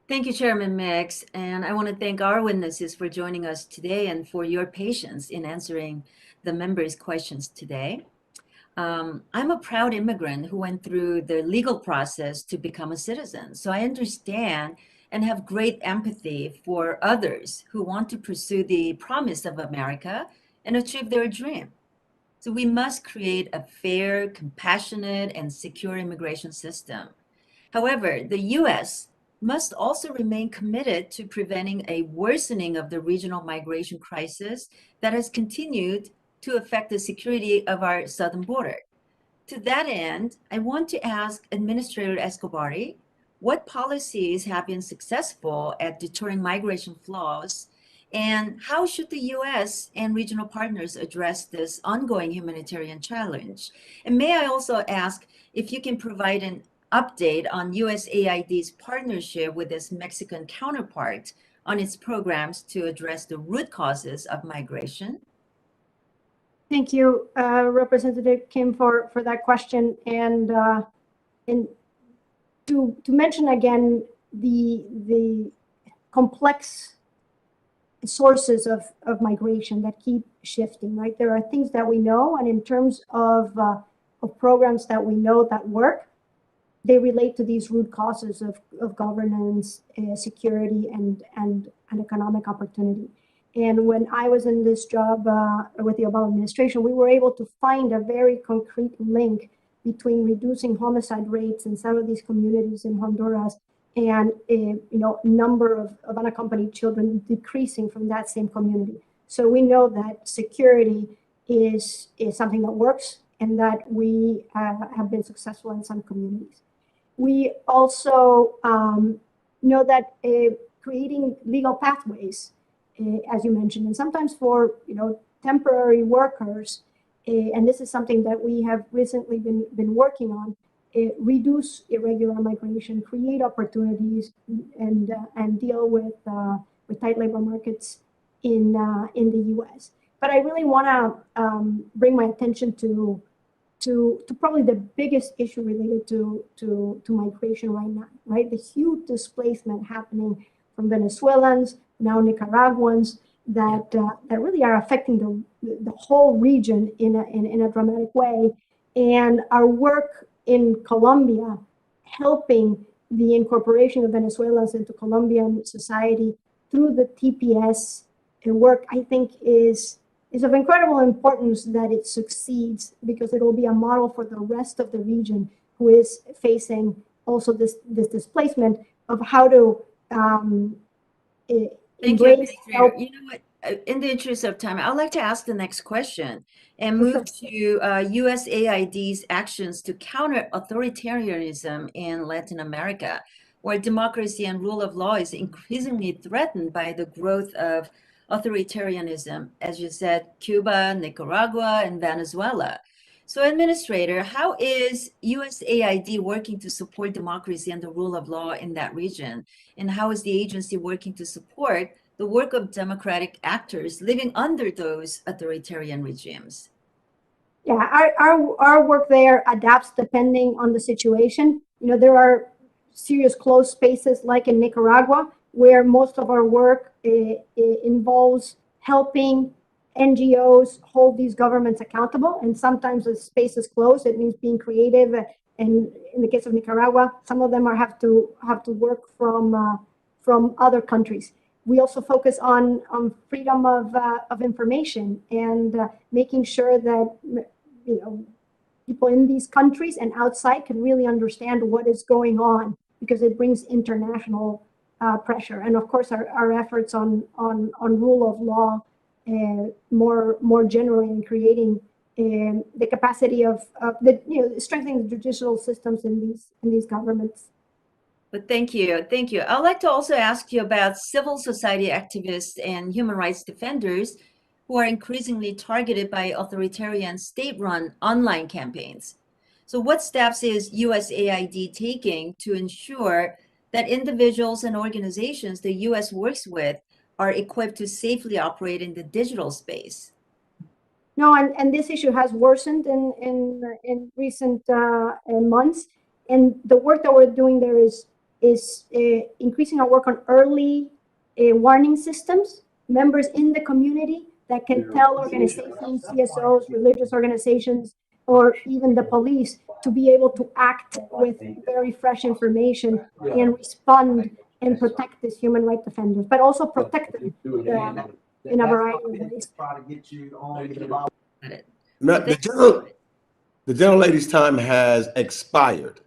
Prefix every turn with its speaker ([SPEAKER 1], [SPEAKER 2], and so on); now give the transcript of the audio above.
[SPEAKER 1] Thank you, Chairman Mix, and I want to thank our witnesses for joining us today and for your patience in answering the members' questions today. I'm a proud immigrant who went through the legal process to become a citizen, so I understand and have great empathy for others who want to pursue the promise of America and achieve their dream. So we must create a fair, compassionate, and secure immigration system. However, the US must also remain committed to preventing a worsening of the regional migration crisis that has continued to affect the security of our southern border. To that end, I want to ask Administrator Escobari what policies have been successful at deterring migration flows, and how should the US and regional partners address this ongoing humanitarian challenge? And may I also ask if you can provide an update on USAID's partnership with its Mexican counterpart on its programs to address the root causes of migration?
[SPEAKER 2] Thank you, Representative Kim, for that question. And to mention again the complex sources of migration that keep shifting, right? There are things that we know, and in terms of programs that we know that work, they relate to these root causes of governance, security, and economic opportunity. And when I was in this job with the Obama administration, we were able to find a very concrete link between reducing homicide rates in some of these communities in Honduras and number of unaccompanied children decreasing from that same community. So we know that security is something that works and that we have been successful in some communities. We also know that creating legal pathways, as you mentioned, and sometimes for temporary workers, and this is something that we have recently been working on, reduce irregular migration, create opportunities, and deal with tight labor markets in the U.S. But I really want to bring my attention to probably the biggest issue related to migration right now, right? The huge displacement happening from Venezuelans, now Nicaraguans, that really are affecting the whole region in a dramatic way. And our work in Colombia, helping the incorporation of Venezuelans into Colombian society through the TPS work, I think is of incredible importance that it succeeds, because it will be a model for the rest of the region who is facing also this displacement of how to
[SPEAKER 1] Thank you, Administrator. You know what? In the interest of time, I'd like to ask the next question and move to USAID's actions to counter authoritarianism in Latin America, where democracy and rule of law is increasingly threatened by the growth of authoritarianism, as you said, Cuba, Nicaragua, and Venezuela. So, Administrator, how is USAID working to support democracy and the rule of law in that region? And how is the agency working to support the work of democratic actors living under those authoritarian regimes?
[SPEAKER 2] Yeah, our work there adapts depending on the situation. There are serious closed spaces like in Nicaragua, where most of our work involves helping NGOs hold these governments accountable. And sometimes the space is closed. It means being creative. And in the case of Nicaragua, some of them have to work from other countries. We also focus on freedom of information and making sure that people in these countries and outside can really understand what is going on, because it brings international pressure. And of course, our efforts on rule of law more generally, in creating the capacity of strengthening the judicial systems in these governments.
[SPEAKER 1] But thank you. I'd like to also ask you about civil society activists and human rights defenders who are increasingly targeted by authoritarian state-run online campaigns. So what steps is USAID taking to ensure that individuals and organizations the US works with are equipped to safely operate in the digital space?
[SPEAKER 2] No, and this issue has worsened in recent months. And the work that we're doing there is is increasing our work on early warning systems, members in the community that can tell organizations, CSOs, religious organizations, or even the police to be able to act with very fresh information and respond and protect these human rights defenders, but also protect them in a variety of ways.
[SPEAKER 3] The gentle lady's time has expired.